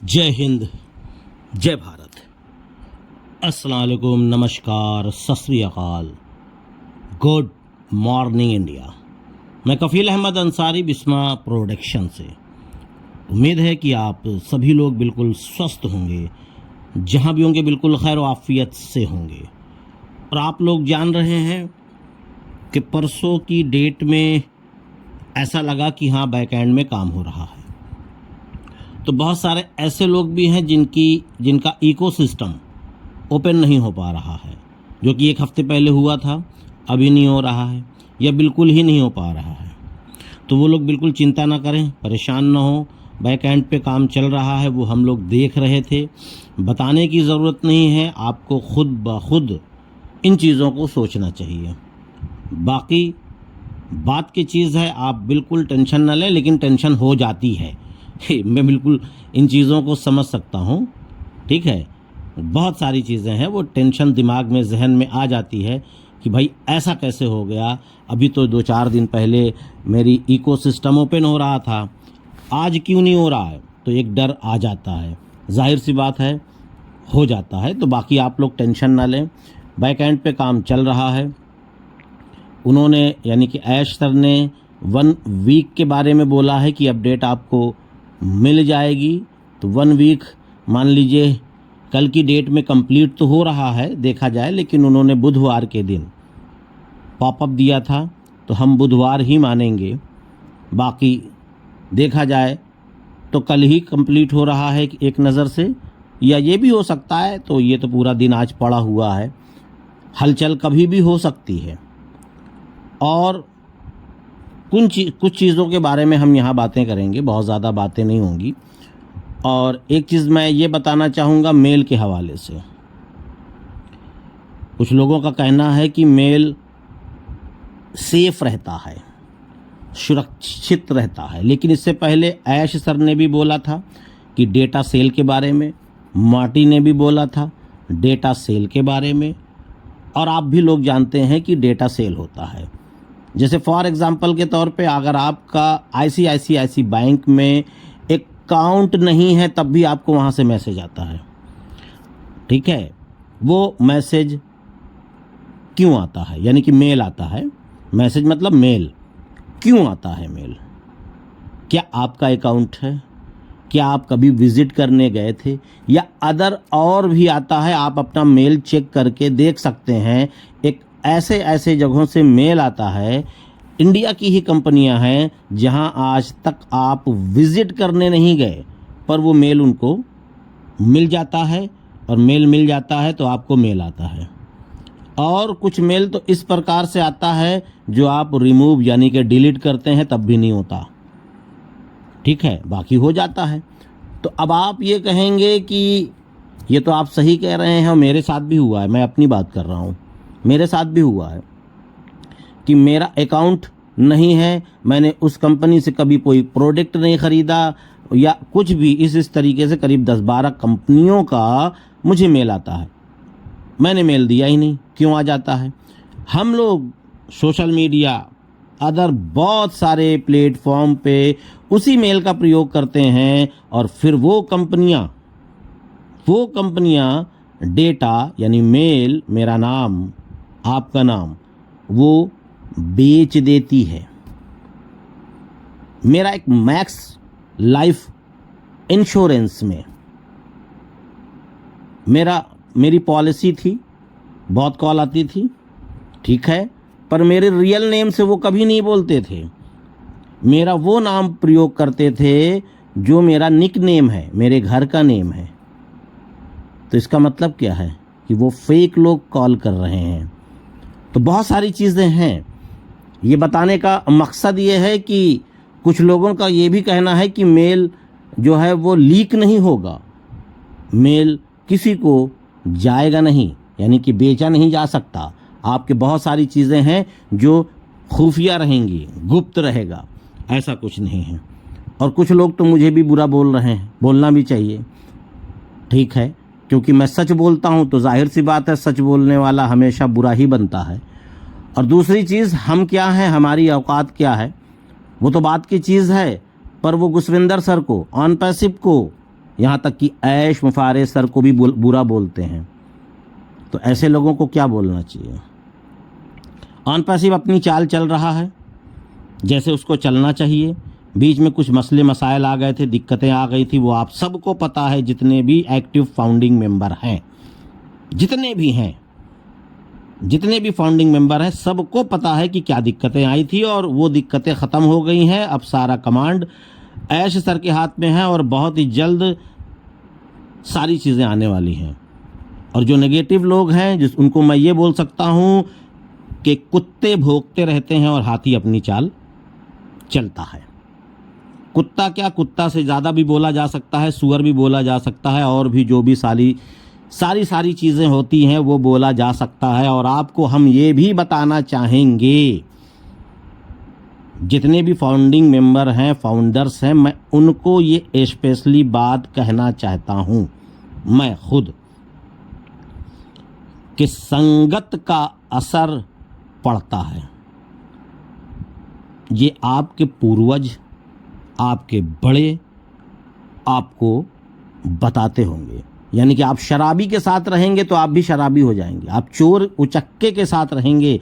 जय हिंद, जय भारत, अस्सलाम वालेकुम, नमस्कार, सत श्री अकाल, गुड मॉर्निंग इंडिया। मैं कफ़ील अहमद अंसारी, बिस्मा प्रोडक्शन से। उम्मीद है कि आप सभी लोग बिल्कुल स्वस्थ होंगे, जहाँ भी होंगे बिल्कुल खैर व आफियत से होंगे। और आप लोग जान रहे हैं कि परसों की डेट में ऐसा लगा कि हाँ बैक एंड में काम हो रहा है। तो बहुत सारे ऐसे लोग भी हैं जिनका इकोसिस्टम ओपन नहीं हो पा रहा है, जो कि एक हफ्ते पहले हुआ था, अभी नहीं हो रहा है या बिल्कुल ही नहीं हो पा रहा है। तो वो लोग बिल्कुल चिंता ना करें, परेशान ना हो। बैक एंड पे काम चल रहा है, वो हम लोग देख रहे थे। बताने की ज़रूरत नहीं है, आपको खुद ब खुद इन चीज़ों को सोचना चाहिए। बाकी बात की चीज़ है, आप बिल्कुल टेंशन ना लें, लेकिन टेंशन हो जाती है। मैं बिल्कुल इन चीज़ों को समझ सकता हूँ, ठीक है। बहुत सारी चीज़ें हैं, वो टेंशन दिमाग में, जहन में आ जाती है कि भाई ऐसा कैसे हो गया। अभी तो 2-4 दिन पहले मेरी इकोसिस्टम ओपन हो रहा था, आज क्यों नहीं हो रहा है। तो एक डर आ जाता है, जाहिर सी बात है, हो जाता है। तो बाकी आप लोग टेंशन ना लें, बैक एंड पे काम चल रहा है। उन्होंने यानी कि ऐश सर ने 1 वीक के बारे में बोला है कि अपडेट आपको मिल जाएगी। तो 1 वीक मान लीजिए कल की डेट में कंप्लीट तो हो रहा है, देखा जाए, लेकिन उन्होंने बुधवार के दिन पॉपअप दिया था, तो हम बुधवार ही मानेंगे। बाकी देखा जाए तो कल ही कंप्लीट हो रहा है एक नज़र से, या ये भी हो सकता है। तो ये तो पूरा दिन आज पड़ा हुआ है, हलचल कभी भी हो सकती है। और कुछ चीज़ों के बारे में हम यहाँ बातें करेंगे, बहुत ज़्यादा बातें नहीं होंगी। और एक चीज़ मैं ये बताना चाहूँगा मेल के हवाले से। कुछ लोगों का कहना है कि मेल सेफ रहता है, सुरक्षित रहता है, लेकिन इससे पहले ऐश सर ने भी बोला था कि डेटा सेल के बारे में, मार्टी ने भी बोला था डेटा सेल के बारे में, और आप भी लोग जानते हैं कि डेटा सेल होता है। जैसे फॉर एग्ज़ाम्पल के तौर पे, अगर आपका ICICI बैंक में अकाउंट नहीं है, तब भी आपको वहाँ से मैसेज आता है, ठीक है। वो मैसेज क्यों आता है, यानी कि मेल आता है, मैसेज मतलब मेल क्यों आता है मेल? क्या आपका अकाउंट है? क्या आप कभी विज़िट करने गए थे? या अदर और भी आता है, आप अपना मेल चेक करके देख सकते हैं। एक ऐसे जगहों से मेल आता है, इंडिया की ही कंपनियां हैं जहां आज तक आप विज़िट करने नहीं गए, पर वो मेल उनको मिल जाता है, और मेल मिल जाता है तो आपको मेल आता है। और कुछ मेल तो इस प्रकार से आता है जो आप रिमूव यानी कि डिलीट करते हैं तब भी नहीं होता, ठीक है, बाकी हो जाता है। तो अब आप ये कहेंगे कि ये तो आप सही कह रहे हैं, मेरे साथ भी हुआ है, मैं अपनी बात कर रहा हूँ, मेरे साथ भी हुआ है कि मेरा अकाउंट नहीं है, मैंने उस कंपनी से कभी कोई प्रोडक्ट नहीं ख़रीदा या कुछ भी इस तरीके से करीब 10-12 कंपनियों का मुझे मेल आता है, मैंने मेल दिया ही नहीं, क्यों आ जाता है? हम लोग सोशल मीडिया, अदर बहुत सारे प्लेटफॉर्म पे उसी मेल का प्रयोग करते हैं, और फिर वो कंपनियां डेटा यानी मेल, मेरा नाम, आपका नाम, वो बेच देती है। मेरा एक मैक्स लाइफ इंश्योरेंस में मेरी पॉलिसी थी, बहुत कॉल आती थी, ठीक है, पर मेरे रियल नेम से वो कभी नहीं बोलते थे, मेरा वो नाम प्रयोग करते थे जो मेरा निक नेम है, मेरे घर का नेम है। तो इसका मतलब क्या है कि वो फेक लोग कॉल कर रहे हैं। तो बहुत सारी चीज़ें हैं। ये बताने का मकसद ये है कि कुछ लोगों का ये भी कहना है कि मेल जो है वो लीक नहीं होगा, मेल किसी को जाएगा नहीं, यानी कि बेचा नहीं जा सकता। आपके बहुत सारी चीज़ें हैं जो खुफिया रहेंगी, गुप्त रहेगा, ऐसा कुछ नहीं है। और कुछ लोग तो मुझे भी बुरा बोल रहे हैं, बोलना भी चाहिए, ठीक है, क्योंकि मैं सच बोलता हूँ, तो जाहिर सी बात है सच बोलने वाला हमेशा बुरा ही बनता है। और दूसरी चीज़, हम क्या हैं, हमारी औकात क्या है, वो तो बात की चीज़ है। पर वो गुसविंदर सर को, ऑन पैसिव को यहाँ तक कि ऐश मुफारे सर को भी बुरा बोलते हैं। तो ऐसे लोगों को क्या बोलना चाहिए? ऑन पैसिव अपनी चाल चल रहा है जैसे उसको चलना चाहिए। बीच में कुछ मसले मसाइल आ गए थे, दिक्कतें आ गई थी, वो आप सबको पता है। जितने भी एक्टिव फाउंडिंग मेंबर हैं, जितने भी फाउंडिंग मेंबर हैं, सबको पता है कि क्या दिक्कतें आई थी और वो दिक्कतें ख़त्म हो गई हैं। अब सारा कमांड ऐश सर के हाथ में है और बहुत ही जल्द सारी चीज़ें आने वाली हैं। और जो नेगेटिव लोग हैं उनको मैं ये बोल सकता हूँ कि कुत्ते भौंकते रहते हैं और हाथी अपनी चाल चलता है। कुत्ता क्या, कुत्ता से ज़्यादा भी बोला जा सकता है, सुअर भी बोला जा सकता है, और भी जो भी सारी चीज़ें होती हैं वो बोला जा सकता है। और आपको हम ये भी बताना चाहेंगे, जितने भी फाउंडिंग मेंबर हैं, फाउंडर्स हैं, मैं उनको ये स्पेशली बात कहना चाहता हूँ, मैं खुद, कि संगत का असर पड़ता है। ये आपके पूर्वज, आपके बड़े आपको बताते होंगे। यानी कि आप शराबी के साथ रहेंगे तो आप भी शराबी हो जाएंगे, आप चोर उचक्के के साथ रहेंगे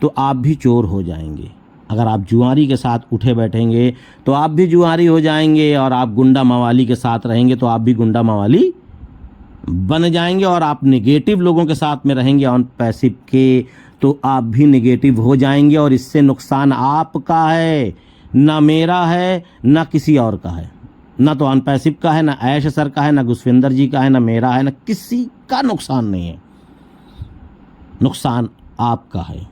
तो आप भी चोर हो जाएंगे, अगर आप जुआरी के साथ उठे बैठेंगे तो आप भी जुआरी हो जाएंगे, और आप गुंडा मवाली के साथ रहेंगे तो आप भी गुंडा मवाली बन जाएंगे, और आप नेगेटिव लोगों के साथ में रहेंगे ऑन पैसिव के तो आप भी नेगेटिव हो जाएंगे। और इससे नुकसान आपका है, ना मेरा है, ना किसी और का है, ना तो ऑन पैसिव का है, ना ऐश सर का है, ना गुसविंदर जी का है, ना मेरा है, ना किसी का नुकसान नहीं है। नुकसान आपका है,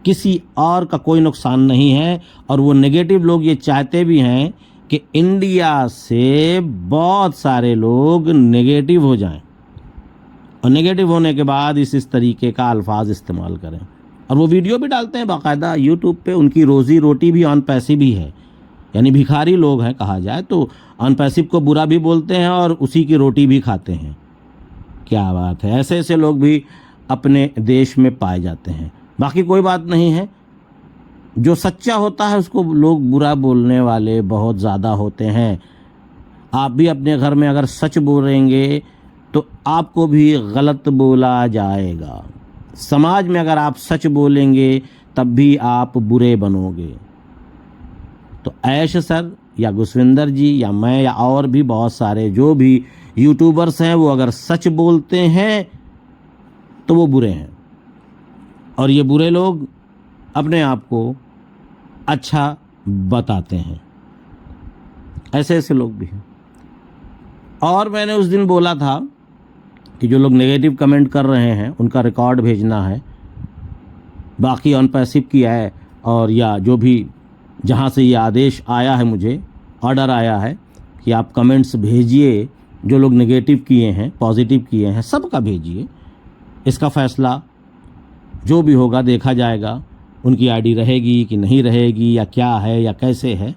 किसी और का कोई नुकसान नहीं है। और वो नेगेटिव लोग ये चाहते भी हैं कि इंडिया से बहुत सारे लोग नेगेटिव हो जाएं, और नेगेटिव होने के बाद इस तरीके का अल्फाज इस्तेमाल करें, और वो वीडियो भी डालते हैं बाकायदा यूट्यूब पे। उनकी रोज़ी रोटी भी ऑन पैसिव ही है, यानी भिखारी लोग हैं कहा जाए तो। ऑन पैसिव को बुरा भी बोलते हैं और उसी की रोटी भी खाते हैं। क्या बात है, ऐसे ऐसे लोग भी अपने देश में पाए जाते हैं। बाकी कोई बात नहीं है, जो सच्चा होता है उसको लोग बुरा बोलने वाले बहुत ज़्यादा होते हैं। आप भी अपने घर में अगर सच बोलेंगे तो आपको भी गलत बोला जाएगा। समाज में अगर आप सच बोलेंगे तब भी आप बुरे बनोगे। तो ऐश सर या गुसविंदर जी या मैं या और भी बहुत सारे जो भी यूट्यूबर्स हैं, वो अगर सच बोलते हैं तो वो बुरे हैं, और ये बुरे लोग अपने आप को अच्छा बताते हैं। ऐसे ऐसे लोग भी हैं। और मैंने उस दिन बोला था कि जो लोग नेगेटिव कमेंट कर रहे हैं उनका रिकॉर्ड भेजना है। बाकी ऑन पैसिव किया है, और या जो भी जहाँ से ये आदेश आया है, मुझे ऑर्डर आया है कि आप कमेंट्स भेजिए, जो लोग नेगेटिव किए हैं, पॉजिटिव किए हैं, सबका भेजिए। इसका फ़ैसला जो भी होगा देखा जाएगा, उनकी आईडी रहेगी कि नहीं रहेगी, या क्या है या कैसे है।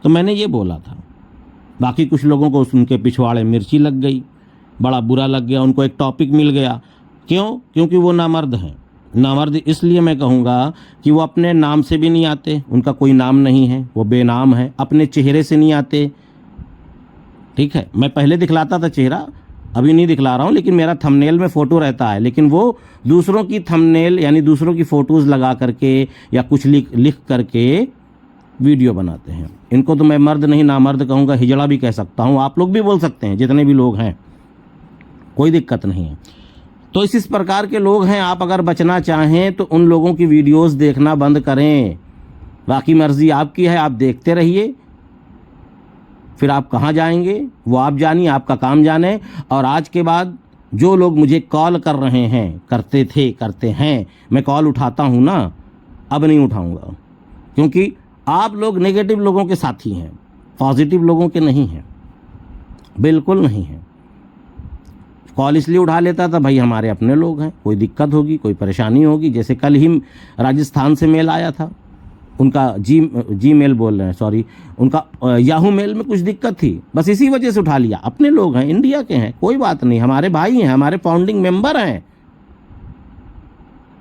तो मैंने ये बोला था। बाकी कुछ लोगों को उनके पिछवाड़े मिर्ची लग गई, बड़ा बुरा लग गया, उनको एक टॉपिक मिल गया। क्यों? क्योंकि वो नामर्द हैं। नामर्द इसलिए मैं कहूँगा कि वो अपने नाम से भी नहीं आते, उनका कोई नाम नहीं है, वो बेनाम है, अपने चेहरे से नहीं आते। ठीक है, मैं पहले दिखलाता था चेहरा, अभी नहीं दिखला रहा हूँ, लेकिन मेरा थंबनेल में फ़ोटो रहता है। लेकिन वो दूसरों की थंबनेल यानी दूसरों की फ़ोटोज़ लगा करके या कुछ लिख करके वीडियो बनाते हैं। इनको तो मैं मर्द नहीं नामर्द कहूँगा, हिजड़ा भी कह सकता हूँ, आप लोग भी बोल सकते हैं, जितने भी लोग हैं, कोई दिक्कत नहीं है। तो इस प्रकार के लोग हैं। आप अगर बचना चाहें तो उन लोगों की वीडियोस देखना बंद करें। बाकी मर्ज़ी आपकी है, आप देखते रहिए। फिर आप कहाँ जाएंगे वो आप जानिए, आपका काम जाने। और आज के बाद जो लोग मुझे कॉल कर रहे हैं, करते हैं, मैं कॉल उठाता हूँ ना, अब नहीं उठाऊँगा, क्योंकि आप लोग नेगेटिव लोगों के साथी हैं, पॉजिटिव लोगों के नहीं हैं, बिल्कुल नहीं हैं। कॉल इसलिए उठा लेता था, भाई हमारे अपने लोग हैं, कोई दिक्कत होगी, कोई परेशानी होगी। जैसे कल ही राजस्थान से मेल आया था, उनका जी मेल बोल रहे हैं, सॉरी, उनका याहू मेल में कुछ दिक्कत थी, बस इसी वजह से उठा लिया। अपने लोग हैं, इंडिया के हैं, कोई बात नहीं, हमारे भाई हैं, हमारे फाउंडिंग मेंबर हैं।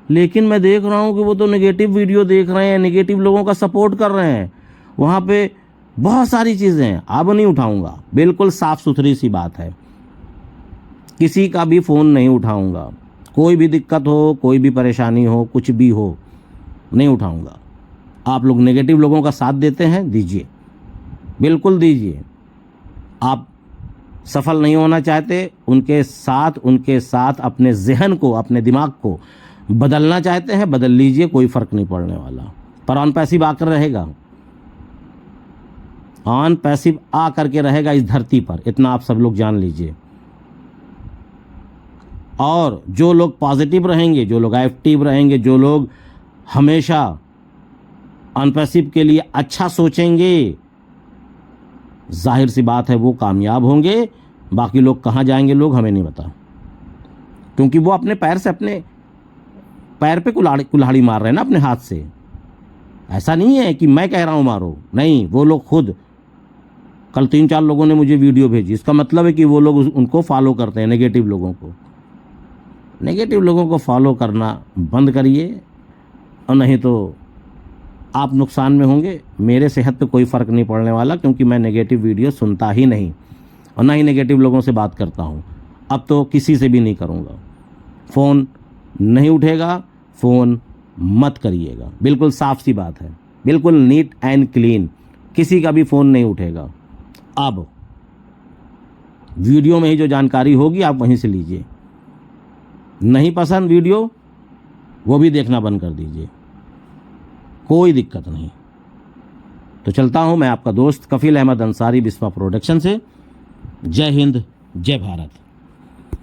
लेकिन मैं देख रहा हूँ कि वो तो नेगेटिव वीडियो देख रहे हैं, नेगेटिव लोगों का सपोर्ट कर रहे हैं। वहाँ पे बहुत सारी चीज़ें हैं, अब नहीं उठाऊंगा। बिल्कुल साफ सुथरी सी बात है, किसी का भी फ़ोन नहीं उठाऊंगा। कोई भी दिक्कत हो, कोई भी परेशानी हो, कुछ भी हो, नहीं उठाऊंगा। आप लोग नेगेटिव लोगों का साथ देते हैं, दीजिए, बिल्कुल दीजिए। आप सफल नहीं होना चाहते, उनके साथ अपने जहन को, अपने दिमाग को बदलना चाहते हैं, बदल लीजिए, कोई फ़र्क नहीं पड़ने वाला। पर ऑन पैसिव आकर रहेगा, ऑन पैसिव आ करके रहेगा इस धरती पर, इतना आप सब लोग जान लीजिए। और जो लोग पॉजिटिव रहेंगे, जो लोग एक्टिव रहेंगे, जो लोग हमेशा ऑन पैसिव के लिए अच्छा सोचेंगे, जाहिर सी बात है वो कामयाब होंगे। बाकी लोग कहाँ जाएंगे, लोग हमें नहीं पता, क्योंकि वो अपने पैर से, अपने पैर पे कुल्हाड़ी मार रहे हैं ना अपने हाथ से। ऐसा नहीं है कि मैं कह रहा हूँ मारो, नहीं, वो लोग खुद, कल 3-4 लोगों ने मुझे वीडियो भेजी, इसका मतलब है कि वो लोग उनको फॉलो करते हैं, नेगेटिव लोगों को। नेगेटिव लोगों को फॉलो करना बंद करिए, और नहीं तो आप नुकसान में होंगे। मेरे सेहत पे कोई फ़र्क नहीं पड़ने वाला, क्योंकि मैं नेगेटिव वीडियो सुनता ही नहीं, और ना ही नेगेटिव लोगों से बात करता हूँ। अब तो किसी से भी नहीं करूँगा। फ़ोन नहीं उठेगा, फ़ोन मत करिएगा, बिल्कुल साफ सी बात है, बिल्कुल नीट एंड क्लीन, किसी का भी फ़ोन नहीं उठेगा। अब वीडियो में ही जो जानकारी होगी आप वहीं से लीजिए, नहीं पसंद वीडियो वो भी देखना बंद कर दीजिए, कोई दिक्कत नहीं। तो चलता हूँ मैं, आपका दोस्त कफील अहमद अंसारी, बिस्वा प्रोडक्शन से। जय हिंद, जय भारत।